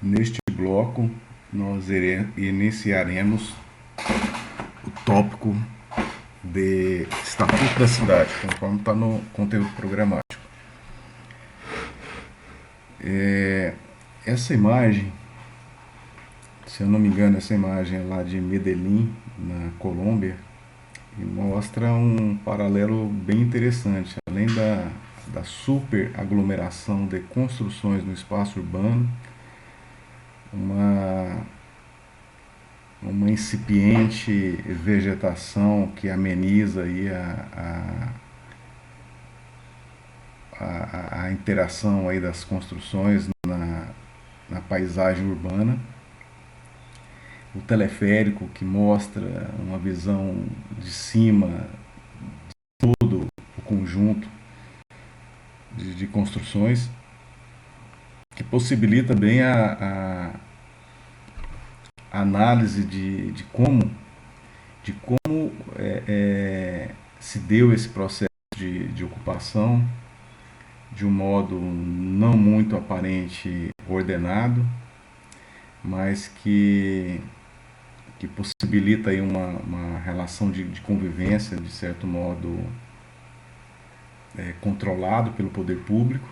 Neste bloco, nós iniciaremos o tópico de Estatuto da Cidade, conforme está no conteúdo programático. Essa imagem, se eu não me engano, essa imagem é lá de Medellín, na Colômbia, e mostra um paralelo bem interessante. Além da super aglomeração de construções no espaço urbano, uma incipiente vegetação que ameniza aí a interação aí das construções na paisagem urbana. O teleférico que mostra uma visão de cima de todo o conjunto de construções, que possibilita bem a análise de como se deu esse processo de ocupação de um modo não muito aparente ordenado, mas que possibilita aí uma relação de convivência, de certo modo, controlado pelo poder público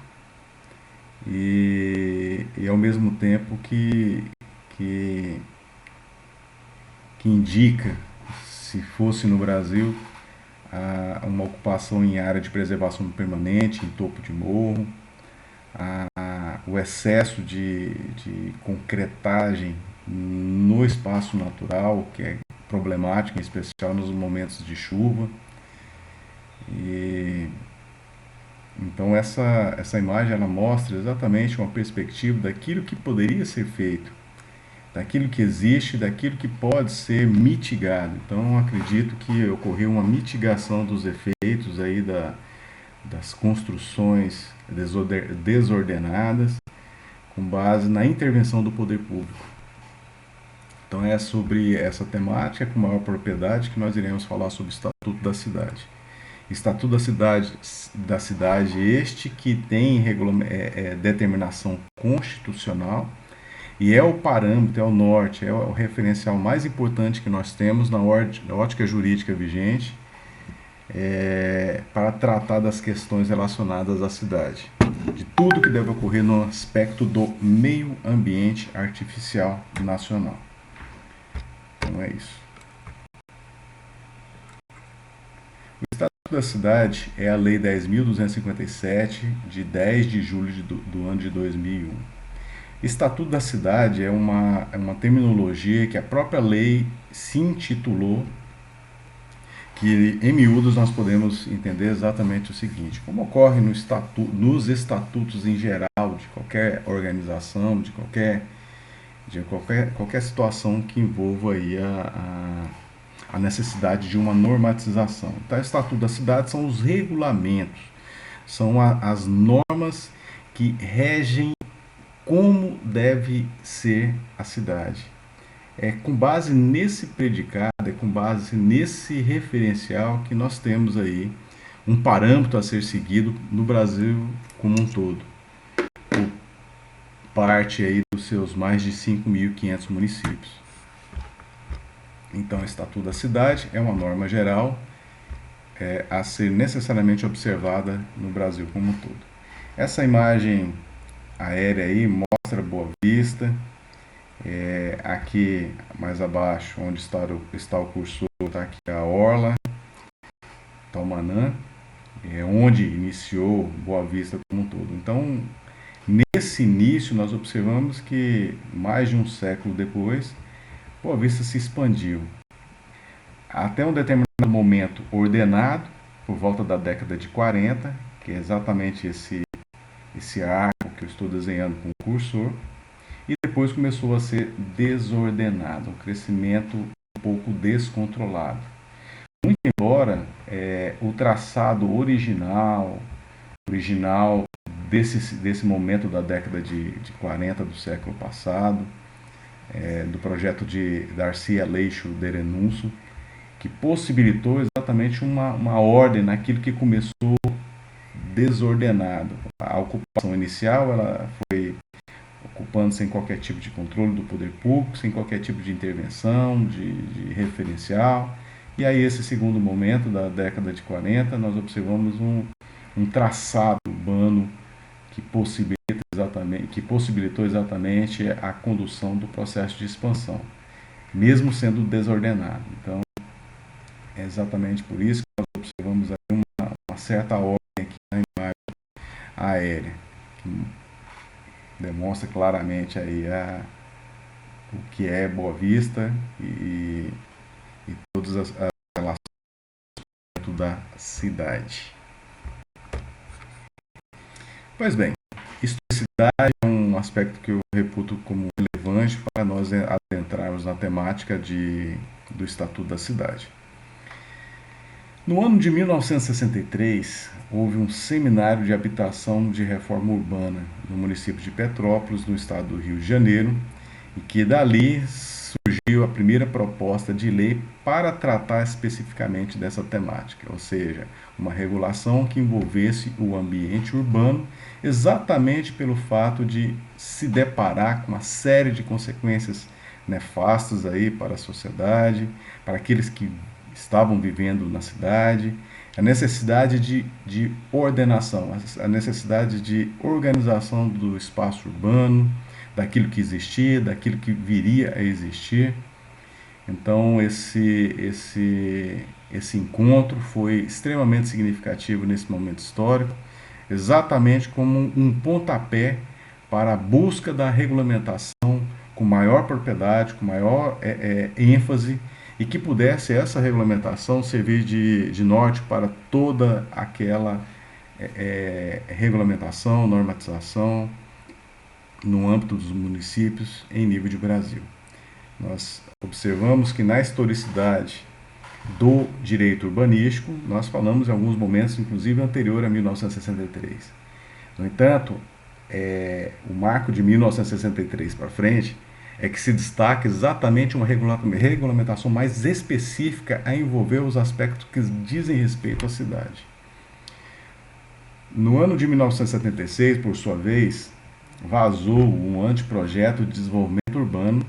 e ao mesmo tempo que indica, se fosse no Brasil, uma ocupação em área de preservação permanente, em topo de morro, o excesso de concretagem no espaço natural, que é problemático, em especial nos momentos de chuva. E então essa imagem ela mostra exatamente uma perspectiva daquilo que poderia ser feito, daquilo que existe, daquilo que pode ser mitigado. Então acredito que ocorreu uma mitigação dos efeitos aí das construções desordenadas com base na intervenção do poder público. Então é sobre essa temática com maior propriedade que nós iremos falar sobre o Estatuto da Cidade. Estatuto da cidade este que tem determinação constitucional e é o parâmetro, é o norte, é o referencial mais importante que nós temos na ótica jurídica vigente para tratar das questões relacionadas à cidade, de tudo que deve ocorrer no aspecto do meio ambiente artificial nacional. Então é isso. O Estatuto da Cidade é a Lei 10.257, de 10 de julho do ano de 2001. Estatuto da Cidade é uma terminologia que a própria lei se intitulou, que em miúdos nós podemos entender exatamente o seguinte: como ocorre nos estatutos em geral de qualquer organização, de qualquer situação que envolva aí a necessidade de uma normatização. Então, o Estatuto da Cidade são os regulamentos, são as normas que regem como deve ser a cidade. É com base nesse predicado, é com base nesse referencial que nós temos aí um parâmetro a ser seguido no Brasil como um todo, por parte aí dos seus mais de 5.500 municípios. Então, o Estatuto da Cidade é uma norma geral a ser necessariamente observada no Brasil como um todo. Essa imagem aérea aí mostra Boa Vista. Aqui mais abaixo, onde está o cursor, está aqui a Orla, Taumanã, onde iniciou Boa Vista como um todo. Então, nesse início, nós observamos que mais de um século depois, Boa Vista se expandiu até um determinado momento ordenado, por volta da década de 40, que é exatamente esse arco que eu estou desenhando com o cursor, e depois começou a ser desordenado, um crescimento um pouco descontrolado. Muito embora o traçado original desse momento da década de 40 do século passado, do projeto de Darcy Aleixo de Renuncio, que possibilitou exatamente uma ordem naquilo que começou desordenado. A ocupação inicial ela foi ocupando sem qualquer tipo de controle do poder público, sem qualquer tipo de intervenção, de referencial. E aí, esse segundo momento da década de 40, nós observamos um traçado urbano que possibilitou exatamente a condução do processo de expansão, mesmo sendo desordenado. Então, é exatamente por isso que nós observamos aí uma certa ordem aqui na imagem aérea, que demonstra claramente aí o que é Boa Vista e todas as relações da cidade. Pois bem, historicidade é um aspecto que eu reputo como relevante para nós adentrarmos na temática do Estatuto da Cidade. No ano de 1963, houve um seminário de habitação de reforma urbana no município de Petrópolis, no estado do Rio de Janeiro, e que dali surgiu a primeira proposta de lei para tratar especificamente dessa temática, ou seja, uma regulação que envolvesse o ambiente urbano, exatamente pelo fato de se deparar com uma série de consequências nefastas aí para a sociedade, para aqueles que estavam vivendo na cidade, a necessidade de ordenação, a necessidade de organização do espaço urbano, daquilo que existia, daquilo que viria a existir. Então, esse encontro foi extremamente significativo nesse momento histórico, exatamente como um pontapé para a busca da regulamentação com maior propriedade, com maior ênfase, e que pudesse essa regulamentação servir de norte para toda aquela regulamentação, normatização no âmbito dos municípios em nível de Brasil. Nós observamos que na historicidade do direito urbanístico, nós falamos em alguns momentos, inclusive anterior a 1963. No entanto, o marco de 1963 para frente é que se destaca exatamente uma regulamentação mais específica a envolver os aspectos que dizem respeito à cidade. No ano de 1976, por sua vez, vazou um anteprojeto de desenvolvimento urbano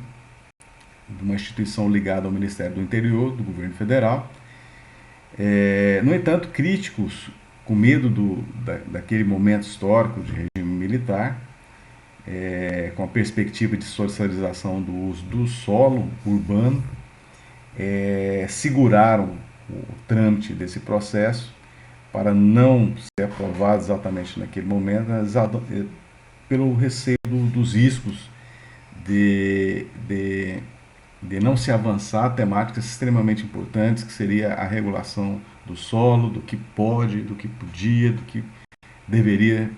de uma instituição ligada ao Ministério do Interior, do governo federal. No entanto, críticos, com medo daquele momento histórico de regime militar, com a perspectiva de socialização do uso do solo urbano, seguraram o trâmite desse processo para não ser aprovado exatamente naquele momento, pelo receio dos riscos de não se avançar temáticas extremamente importantes, que seria a regulação do solo, do que pode, do que podia, do que deveria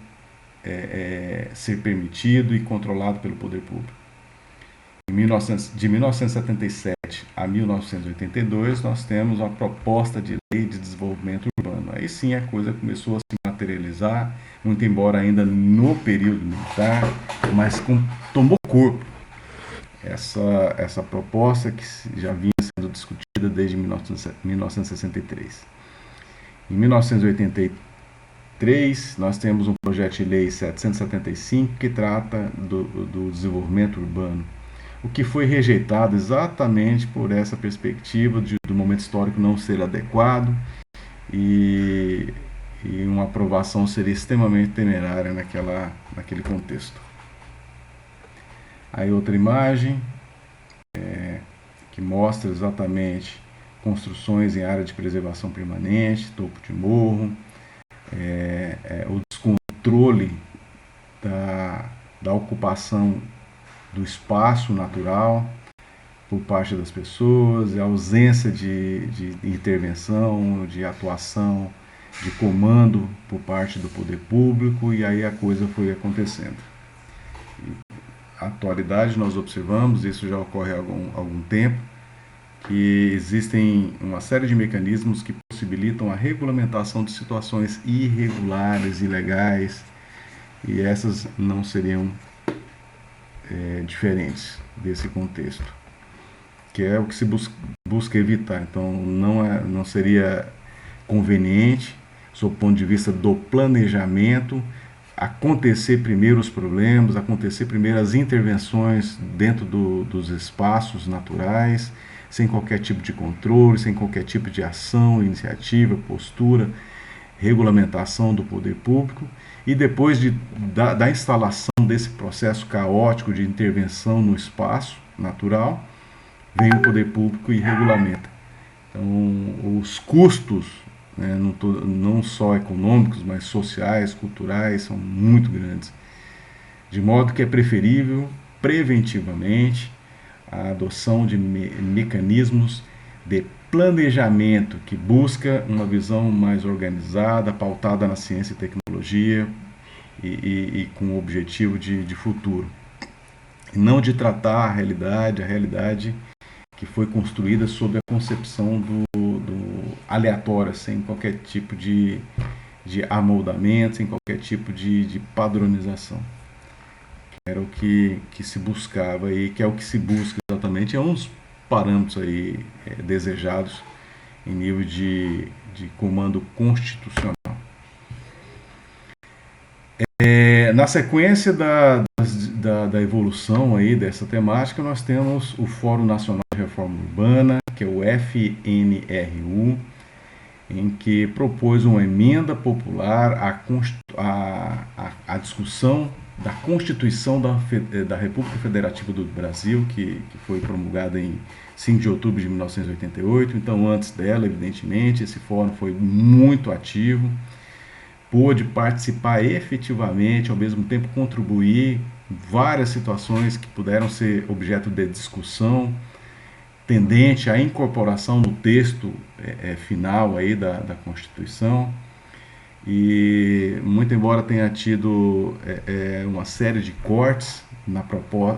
ser permitido e controlado pelo poder público. De 1977 a 1982, nós temos uma proposta de lei de desenvolvimento urbano. Aí sim a coisa começou a se materializar, muito embora ainda no período militar, mas tomou corpo essa proposta que já vinha sendo discutida desde 1963. Em 1983, nós temos um projeto de lei 775 que trata do desenvolvimento urbano, o que foi rejeitado exatamente por essa perspectiva do momento histórico não ser adequado e uma aprovação seria extremamente temerária naquele contexto. Aí outra imagem que mostra exatamente construções em área de preservação permanente, topo de morro, o descontrole da ocupação do espaço natural por parte das pessoas, a ausência de intervenção, de atuação, de comando por parte do poder público, e aí a coisa foi acontecendo. Na atualidade nós observamos, isso já ocorre há algum tempo, que existem uma série de mecanismos que possibilitam a regulamentação de situações irregulares, ilegais, e essas não seriam diferentes desse contexto, que é o que se busca evitar. Então não seria conveniente, sob o ponto de vista do planejamento, acontecer primeiro os problemas, acontecer primeiro as intervenções dentro dos espaços naturais, sem qualquer tipo de controle, sem qualquer tipo de ação, iniciativa, postura, regulamentação do poder público, e depois da instalação desse processo caótico de intervenção no espaço natural, vem o poder público e regulamenta. Então, os custos, né, não só econômicos, mas sociais, culturais, são muito grandes. De modo que é preferível, preventivamente, a adoção de mecanismos de planejamento que busca uma visão mais organizada, pautada na ciência e tecnologia e com o objetivo de futuro. E não de tratar a realidade que foi construída sob a concepção do aleatório, sem qualquer tipo de amoldamento, sem qualquer tipo de padronização. Era o que se buscava e que é o que se busca exatamente, é uns parâmetros aí desejados em nível de comando constitucional. Na sequência da evolução aí dessa temática, nós temos o Fórum Nacional de Reforma Urbana, que é o FNRU, em que propôs uma emenda popular à discussão da Constituição da República Federativa do Brasil, que foi promulgada em 5 de outubro de 1988. Então, antes dela, evidentemente, esse fórum foi muito ativo, pôde participar efetivamente, ao mesmo tempo contribuir em várias situações que puderam ser objeto de discussão, tendente à incorporação no texto final aí da Constituição. E, muito embora tenha tido uma série de cortes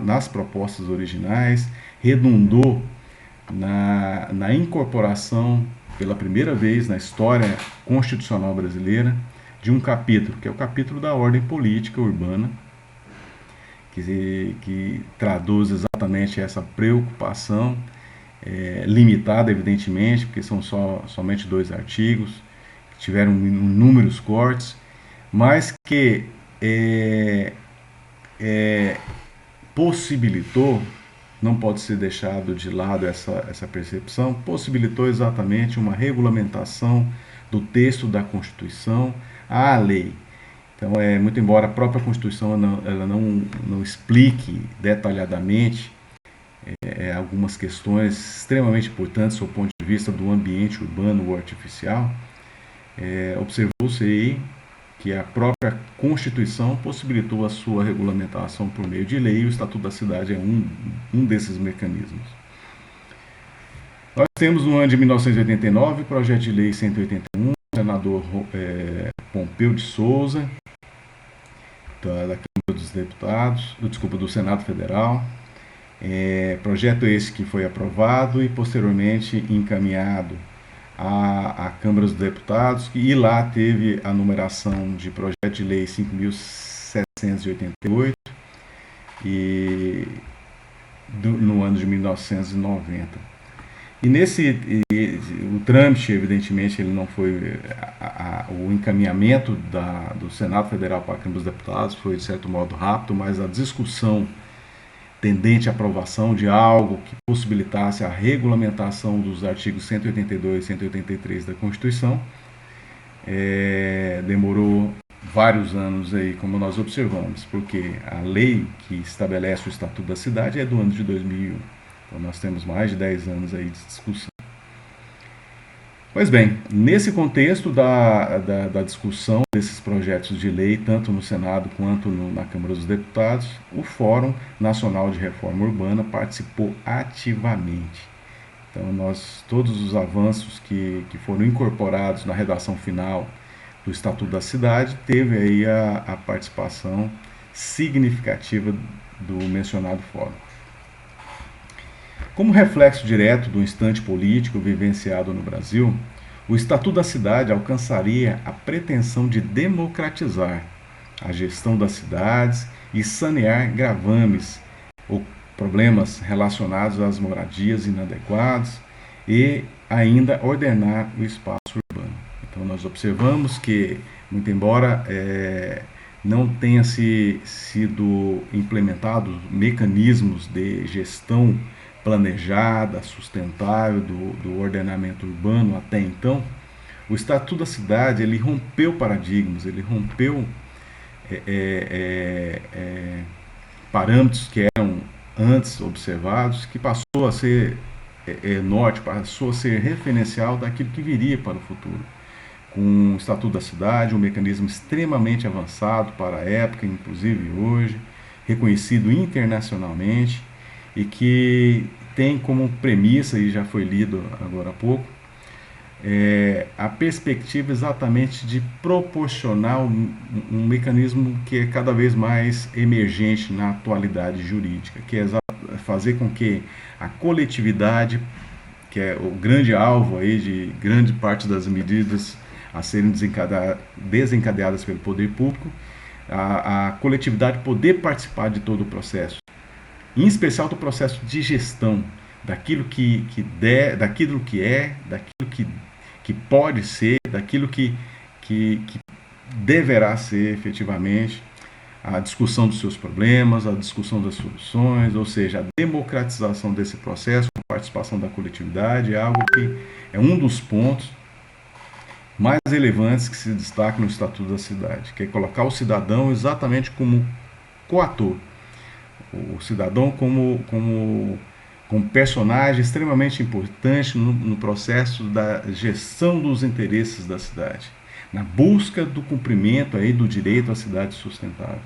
nas propostas originais, redundou na incorporação, pela primeira vez na história constitucional brasileira, de um capítulo, que é o capítulo da ordem política urbana, que traduz exatamente essa preocupação, limitada, evidentemente, porque são somente 2 artigos, que tiveram inúmeros cortes, mas que possibilitou, não pode ser deixado de lado essa percepção, possibilitou exatamente uma regulamentação do texto da Constituição à lei. Então, muito embora a própria Constituição ela não explique detalhadamente algumas questões extremamente importantes do ponto de vista do ambiente urbano ou artificial, observou-se aí que a própria Constituição possibilitou a sua regulamentação por meio de lei, e o Estatuto da Cidade é um desses mecanismos. Nós temos no ano de 1989 o projeto de lei 181, do senador Pompeu de Souza, da Câmara dos Deputados, do Senado Federal. Projeto esse que foi aprovado e posteriormente encaminhado à Câmara dos Deputados, e lá teve a numeração de projeto de lei 5.788 no ano de 1990. E o trâmite, evidentemente, ele não foi o encaminhamento do Senado Federal para a Câmara dos Deputados foi de certo modo rápido, mas a discussão tendente à aprovação de algo que possibilitasse a regulamentação dos artigos 182 e 183 da Constituição demorou vários anos aí, como nós observamos, porque a lei que estabelece o Estatuto da Cidade é do ano de 2001. Então nós temos mais de 10 anos aí de discussão. Pois bem, nesse contexto da discussão desses projetos de lei, tanto no Senado quanto na Câmara dos Deputados, o Fórum Nacional de Reforma Urbana participou ativamente. Então, todos os avanços que foram incorporados na redação final do Estatuto da Cidade, teve aí a participação significativa do mencionado Fórum. Como reflexo direto do instante político vivenciado no Brasil, o Estatuto da Cidade alcançaria a pretensão de democratizar a gestão das cidades e sanear gravames ou problemas relacionados às moradias inadequadas e ainda ordenar o espaço urbano. Então nós observamos que, muito embora não tenha sido implementados mecanismos de gestão planejada, sustentável do ordenamento urbano até então, o Estatuto da Cidade ele rompeu paradigmas, ele rompeu é, é, é, parâmetros que eram antes observados, que passou a ser norte, passou a ser referencial daquilo que viria para o futuro. Com o Estatuto da Cidade, um mecanismo extremamente avançado para a época, inclusive hoje, reconhecido internacionalmente e que tem como premissa, e já foi lido agora há pouco, a perspectiva exatamente de proporcionar um mecanismo que é cada vez mais emergente na atualidade jurídica, que é fazer com que a coletividade, que é o grande alvo aí de grande parte das medidas a serem desencadeadas pelo poder público, a coletividade poder participar de todo o processo, em especial do processo de gestão daquilo daquilo que é, daquilo que pode ser, daquilo que deverá ser efetivamente, a discussão dos seus problemas, a discussão das soluções, ou seja, a democratização desse processo, a participação da coletividade, é algo que é um dos pontos mais relevantes que se destaca no Estatuto da Cidade, que é colocar o cidadão exatamente como coator, o cidadão como personagem extremamente importante no processo da gestão dos interesses da cidade, na busca do cumprimento aí do direito à cidade sustentável.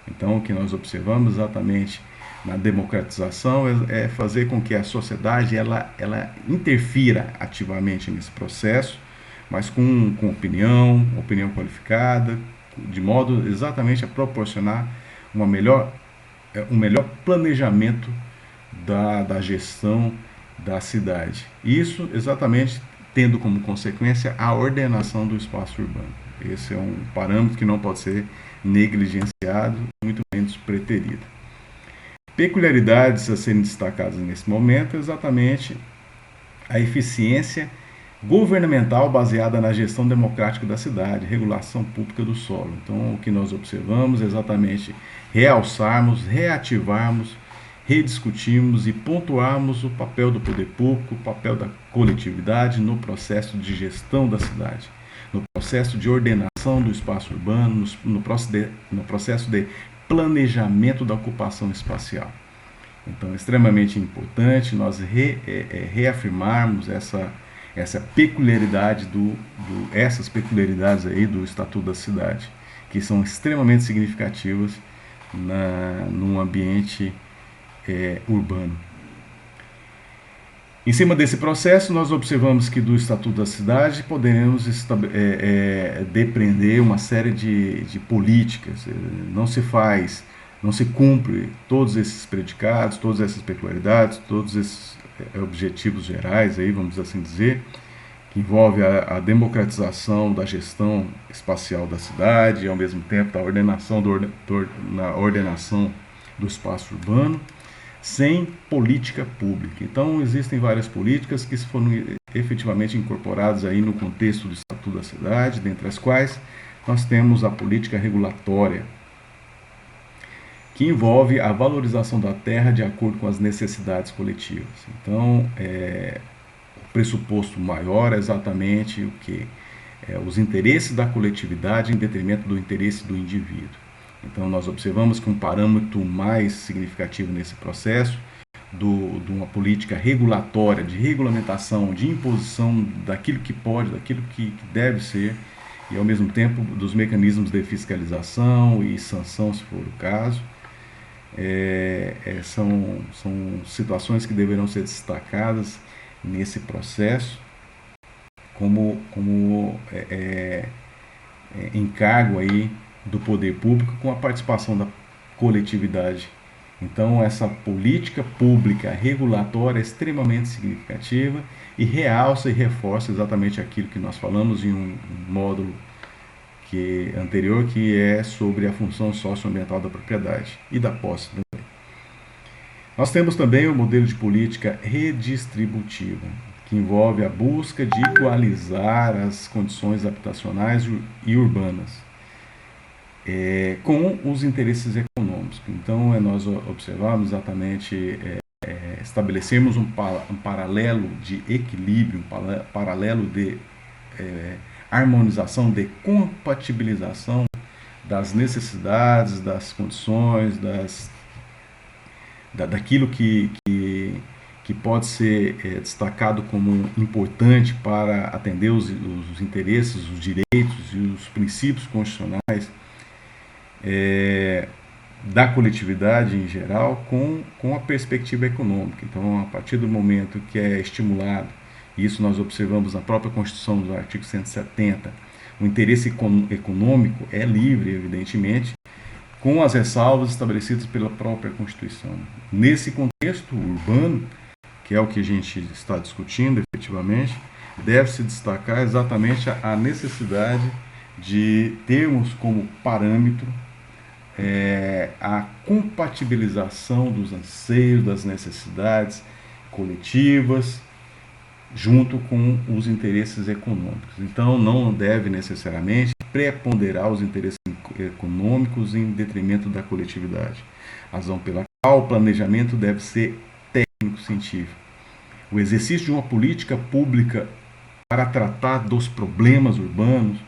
Então, o que nós observamos exatamente na democratização é fazer com que a sociedade ela interfira ativamente nesse processo, mas com opinião qualificada, de modo exatamente a proporcionar um melhor planejamento da gestão da cidade. Isso exatamente tendo como consequência a ordenação do espaço urbano. Esse é um parâmetro que não pode ser negligenciado, muito menos preterido. Peculiaridades a serem destacadas nesse momento é exatamente a eficiência governamental baseada na gestão democrática da cidade, regulação pública do solo. Então, o que nós observamos é exatamente realçarmos, reativarmos, rediscutirmos e pontuarmos o papel do poder público, o papel da coletividade no processo de gestão da cidade, no processo de ordenação do espaço urbano, no processo de planejamento da ocupação espacial. Então, é extremamente importante nós reafirmarmos essa peculiaridade essas peculiaridades aí do Estatuto da Cidade, que são extremamente significativas num ambiente urbano. Em cima desse processo, nós observamos que do Estatuto da Cidade poderemos depreender uma série de políticas. Não se cumpre todos esses predicados, todas essas peculiaridades, todos esses objetivos gerais, aí, vamos assim dizer, que envolve a democratização da gestão espacial da cidade, e ao mesmo tempo da na ordenação do espaço urbano, sem política pública. Então, existem várias políticas que foram efetivamente incorporadas aí no contexto do Estatuto da Cidade, dentre as quais nós temos a política regulatória, que envolve a valorização da terra de acordo com as necessidades coletivas. Então, o pressuposto maior é exatamente o que? Os interesses da coletividade em detrimento do interesse do indivíduo. Então, nós observamos que um parâmetro mais significativo nesse processo de uma política regulatória, de regulamentação, de imposição daquilo que pode, daquilo que deve ser, e ao mesmo tempo dos mecanismos de fiscalização e sanção, se for o caso, são situações que deverão ser destacadas nesse processo como encargo aí do poder público com a participação da coletividade. Então, essa política pública regulatória é extremamente significativa e realça e reforça exatamente aquilo que nós falamos em um módulo anterior, que é sobre a função socioambiental da propriedade e da posse também. Nós temos também o modelo de política redistributiva, que envolve a busca de igualizar as condições habitacionais e urbanas. com os interesses econômicos. Então, nós observamos exatamente, estabelecemos um paralelo de equilíbrio, um paralelo de harmonização, de compatibilização das necessidades, das condições, daquilo que pode ser destacado como importante para atender os interesses, os direitos e os princípios constitucionais da coletividade em geral com a perspectiva econômica. Então, a partir do momento que é estimulado, e isso nós observamos na própria Constituição, do artigo 170, o interesse econômico é livre, evidentemente, com as ressalvas estabelecidas pela própria Constituição. Nesse contexto urbano, que é o que a gente está discutindo efetivamente, deve-se destacar exatamente a necessidade de termos como parâmetro a compatibilização dos anseios, das necessidades coletivas, junto com os interesses econômicos. Então, não deve necessariamente preponderar os interesses econômicos em detrimento da coletividade. Razão pela qual o planejamento deve ser técnico-científico. O exercício de uma política pública para tratar dos problemas urbanos,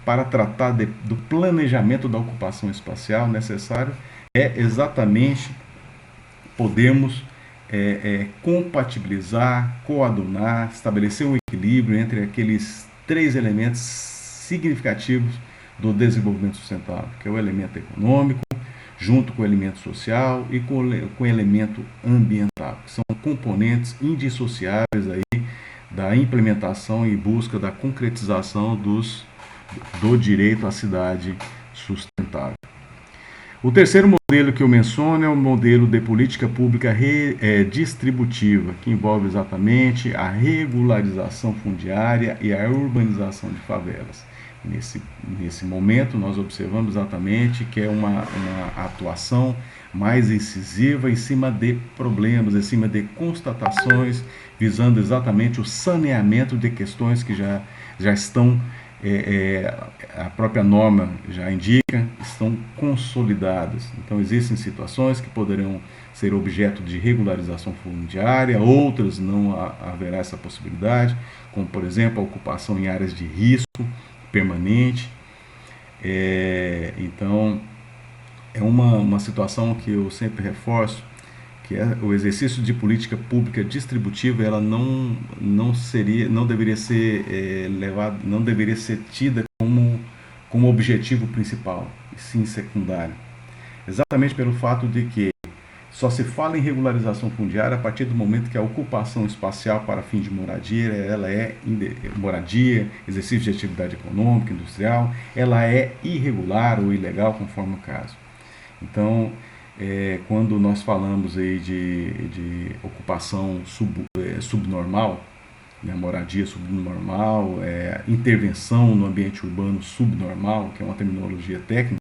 para tratar do planejamento da ocupação espacial necessário, é exatamente podermos compatibilizar, coadunar, estabelecer um equilíbrio entre aqueles três elementos significativos do desenvolvimento sustentável, que é o elemento econômico, junto com o elemento social e com o elemento ambiental, que são componentes indissociáveis aí da implementação e busca da concretização do direito à cidade sustentável. O terceiro modelo que eu menciono é o modelo de política pública distributiva, que envolve exatamente a regularização fundiária e a urbanização de favelas. Nesse momento, nós observamos exatamente que é uma atuação mais incisiva em cima de problemas, em cima de constatações, visando exatamente o saneamento de questões que já estão, a própria norma já indica, estão consolidadas. Então, existem situações que poderão ser objeto de regularização fundiária, outras não haverá essa possibilidade, como, por exemplo, a ocupação em áreas de risco permanente. Então, é uma situação que eu sempre reforço, que é o exercício de política pública distributiva. Ela não deveria ser não deveria ser tida como objetivo principal, e sim secundário. Exatamente pelo fato de que só se fala em regularização fundiária a partir do momento que a ocupação espacial para fim de moradia, ela é moradia, exercício de atividade econômica, industrial, ela é irregular ou ilegal, conforme o caso. Então, quando nós falamos aí de ocupação subnormal, né, moradia subnormal, intervenção no ambiente urbano subnormal, que é uma terminologia técnica,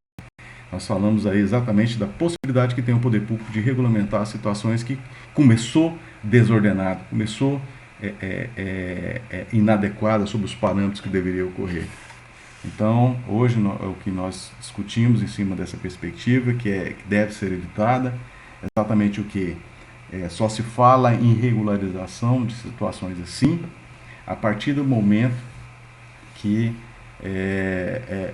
nós falamos aí exatamente da possibilidade que tem o poder público de regulamentar situações que começou desordenado, começou inadequada sob os parâmetros que deveria ocorrer. Então, hoje o que nós discutimos em cima dessa perspectiva, que deve ser evitada, é exatamente o que? Só se fala em regularização de situações assim, a partir do momento que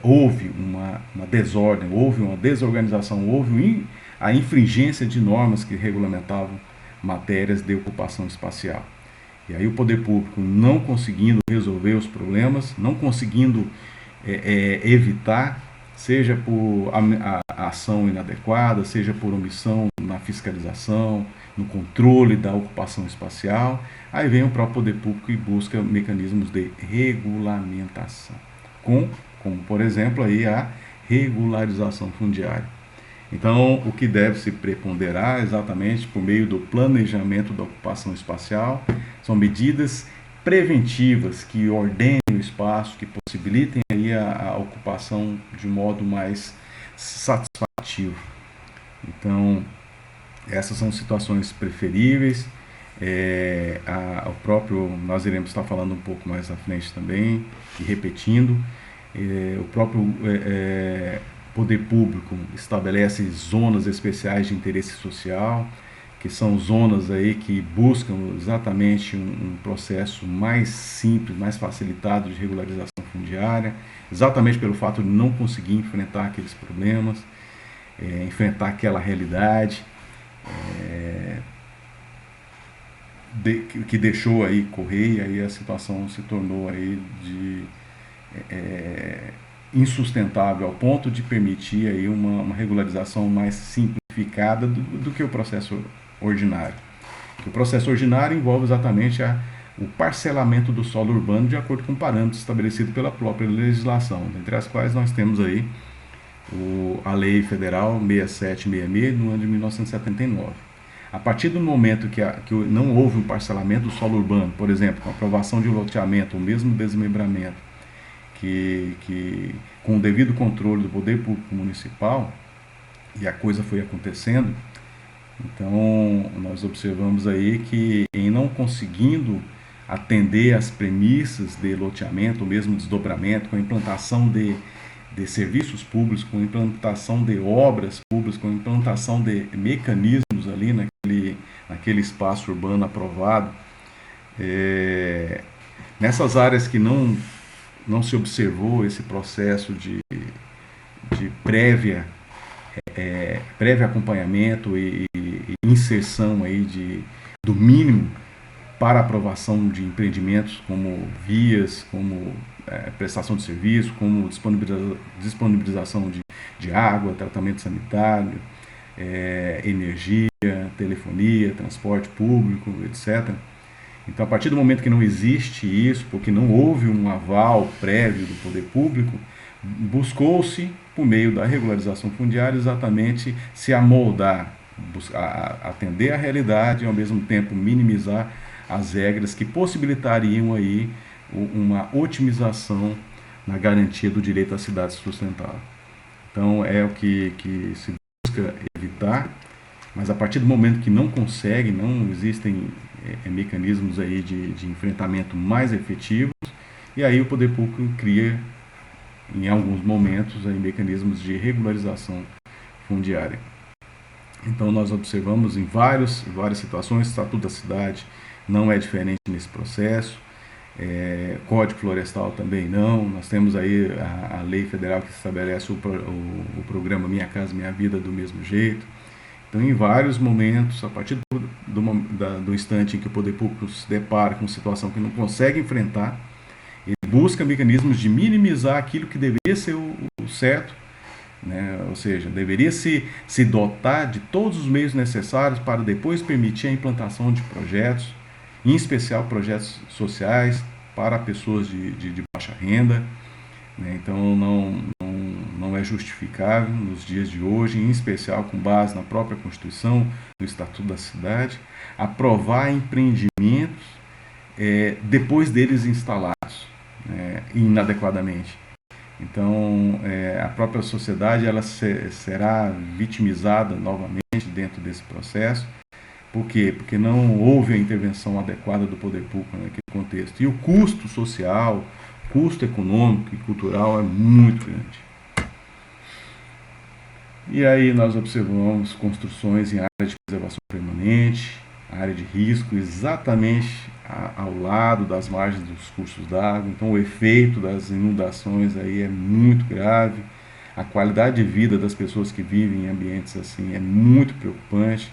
houve uma desordem, houve uma desorganização, houve a infringência de normas que regulamentavam matérias de ocupação espacial. E aí o poder público não conseguindo resolver os problemas, não conseguindo evitar, seja por a ação inadequada, seja por omissão na fiscalização, no controle da ocupação espacial, aí vem o próprio poder público e busca mecanismos de regulamentação, como por exemplo aí a regularização fundiária. Então, o que deve se preponderar exatamente por meio do planejamento da ocupação espacial são medidas preventivas que ordenem o espaço, que possibilitem aí a ocupação de modo mais satisfativo. Então, essas são situações preferíveis. Nós iremos estar falando um pouco mais à frente também, e repetindo, o próprio poder público estabelece zonas especiais de interesse social, que são zonas aí que buscam exatamente um processo mais simples, mais facilitado de regularização fundiária, exatamente pelo fato de não conseguir enfrentar aqueles problemas, enfrentar aquela realidade que deixou aí correr, e aí a situação se tornou aí de insustentável ao ponto de permitir aí uma regularização mais simplificada do que o processo ordinário. O processo ordinário envolve exatamente o parcelamento do solo urbano de acordo com parâmetros estabelecidos pela própria legislação, entre as quais nós temos aí a Lei Federal 6766, no ano de 1979. A partir do momento que não houve um parcelamento do solo urbano, por exemplo, com a aprovação de um loteamento ou mesmo desmembramento, que com o devido controle do poder público municipal, e a coisa foi acontecendo, então nós observamos aí que, em não conseguindo atender às premissas de loteamento, ou mesmo desdobramento, com a implantação de serviços públicos, com a implantação de obras públicas, com a implantação de mecanismos ali naquele espaço urbano aprovado, nessas áreas que não se observou esse processo de prévio acompanhamento e inserção aí do mínimo para aprovação de empreendimentos como vias, como prestação de serviço, como disponibilização de água, tratamento sanitário, energia, telefonia, transporte público, etc. Então, a partir do momento que não existe isso, porque não houve um aval prévio do poder público, buscou-se, por meio da regularização fundiária, exatamente se amoldar, atender à realidade e, ao mesmo tempo, minimizar as regras que possibilitariam aí uma otimização na garantia do direito à cidade sustentável. Então, é o que se busca evitar, mas a partir do momento que não consegue, não existem mecanismos aí de enfrentamento mais efetivos, e aí o poder público cria, em alguns momentos, aí, mecanismos de regularização fundiária. Então nós observamos em várias situações, o Estatuto da Cidade não é diferente nesse processo, Código Florestal também não, nós temos aí a lei federal que estabelece o programa Minha Casa Minha Vida do mesmo jeito. Então, em vários momentos, a partir do instante em que o poder público se depara com uma situação que não consegue enfrentar, ele busca mecanismos de minimizar aquilo que deveria ser o certo, né? Ou seja, deveria se dotar de todos os meios necessários para depois permitir a implantação de projetos, em especial projetos sociais para pessoas de baixa renda, né? Então não é justificável nos dias de hoje, em especial com base na própria Constituição, no Estatuto da Cidade, aprovar empreendimentos depois deles instalados inadequadamente. Então, a própria sociedade ela será vitimizada novamente dentro desse processo. Por quê? Porque não houve a intervenção adequada do poder público naquele contexto. E o custo social, custo econômico e cultural é muito grande. E aí nós observamos construções em área de preservação permanente, área de risco, exatamente ao lado das margens dos cursos d'água. Então o efeito das inundações aí é muito grave. A qualidade de vida das pessoas que vivem em ambientes assim é muito preocupante.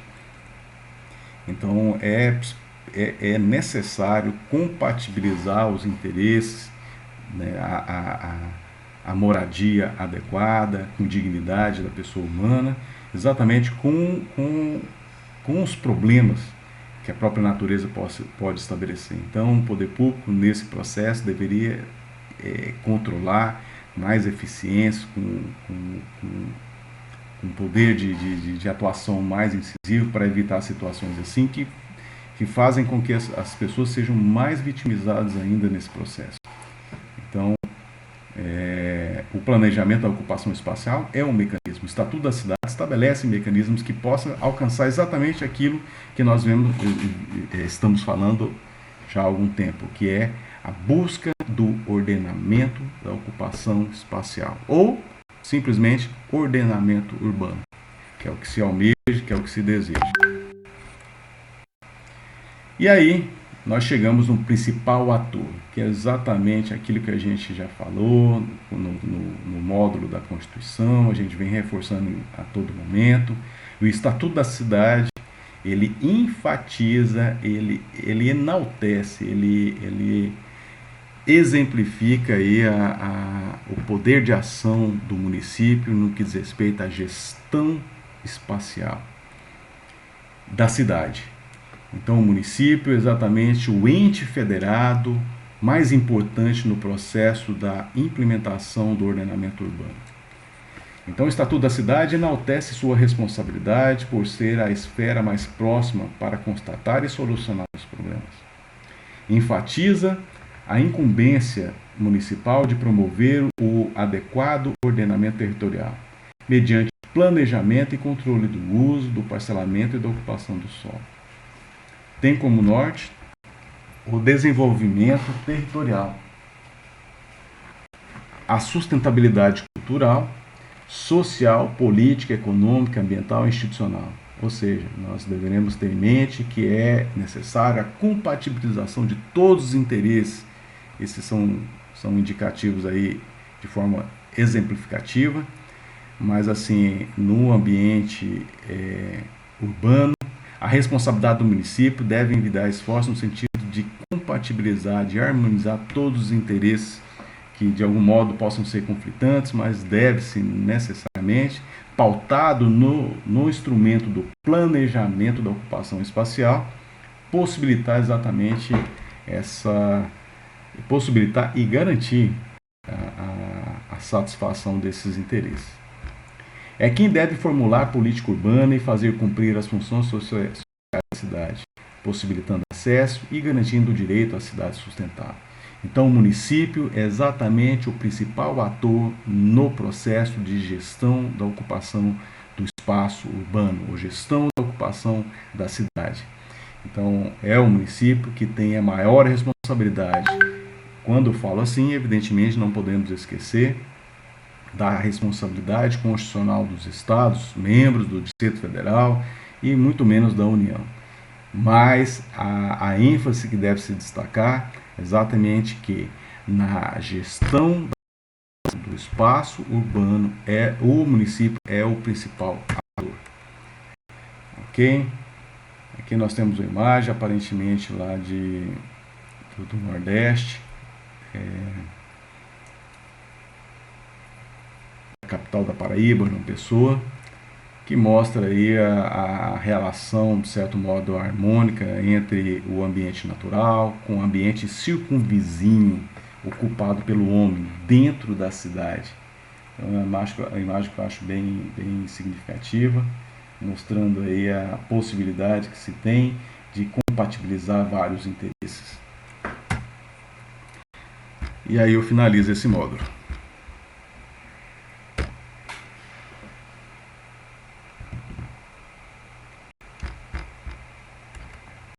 Então é necessário compatibilizar os interesses, né, a moradia adequada, com dignidade da pessoa humana, exatamente com os problemas que a própria natureza pode estabelecer. Então, o poder público, nesse processo, deveria controlar mais eficiência, com poder de atuação mais incisivo para evitar situações assim que fazem com que as pessoas sejam mais vitimizadas ainda nesse processo. Então, o planejamento da ocupação espacial é um mecanismo. O Estatuto da Cidade estabelece mecanismos que possam alcançar exatamente aquilo que nós estamos falando já há algum tempo, que é a busca do ordenamento da ocupação espacial, ou simplesmente ordenamento urbano, que é o que se almeja, que é o que se deseja. E aí, nós chegamos no principal ator, que é exatamente aquilo que a gente já falou no módulo da Constituição, a gente vem reforçando a todo momento. O Estatuto da Cidade, ele enfatiza, ele enaltece, ele exemplifica aí o poder de ação do município no que diz respeito à gestão espacial da cidade. Então, o município é exatamente o ente federado mais importante no processo da implementação do ordenamento urbano. Então, o Estatuto da Cidade enaltece sua responsabilidade por ser a esfera mais próxima para constatar e solucionar os problemas. Enfatiza a incumbência municipal de promover o adequado ordenamento territorial, mediante planejamento e controle do uso, do parcelamento e da ocupação do solo. Tem como norte o desenvolvimento territorial, a sustentabilidade cultural, social, política, econômica, ambiental e institucional. Ou seja, nós deveremos ter em mente que é necessária a compatibilização de todos os interesses. Esses são indicativos aí de forma exemplificativa, mas assim, no ambiente urbano, a responsabilidade do município deve envidar esforço no sentido de compatibilizar, de harmonizar todos os interesses que de algum modo possam ser conflitantes, mas deve-se necessariamente, pautado no instrumento do planejamento da ocupação espacial, possibilitar e garantir a satisfação desses interesses. É quem deve formular política urbana e fazer cumprir as funções sociais da cidade, possibilitando acesso e garantindo o direito à cidade sustentável. Então, o município é exatamente o principal ator no processo de gestão da ocupação do espaço urbano, ou gestão da ocupação da cidade. Então, é o município que tem a maior responsabilidade. Quando eu falo assim, evidentemente não podemos esquecer da responsabilidade constitucional dos estados, membros do Distrito Federal e muito menos da União. Mas a ênfase que deve se destacar é exatamente que na gestão do espaço urbano o município é o principal ator. Ok? Aqui nós temos uma imagem aparentemente lá do Nordeste, capital da Paraíba, João Pessoa, que mostra aí a relação, de certo modo, harmônica entre o ambiente natural com o ambiente circunvizinho ocupado pelo homem dentro da cidade. Então, é uma imagem que eu acho bem significativa, mostrando aí a possibilidade que se tem de compatibilizar vários interesses. E aí eu finalizo esse módulo.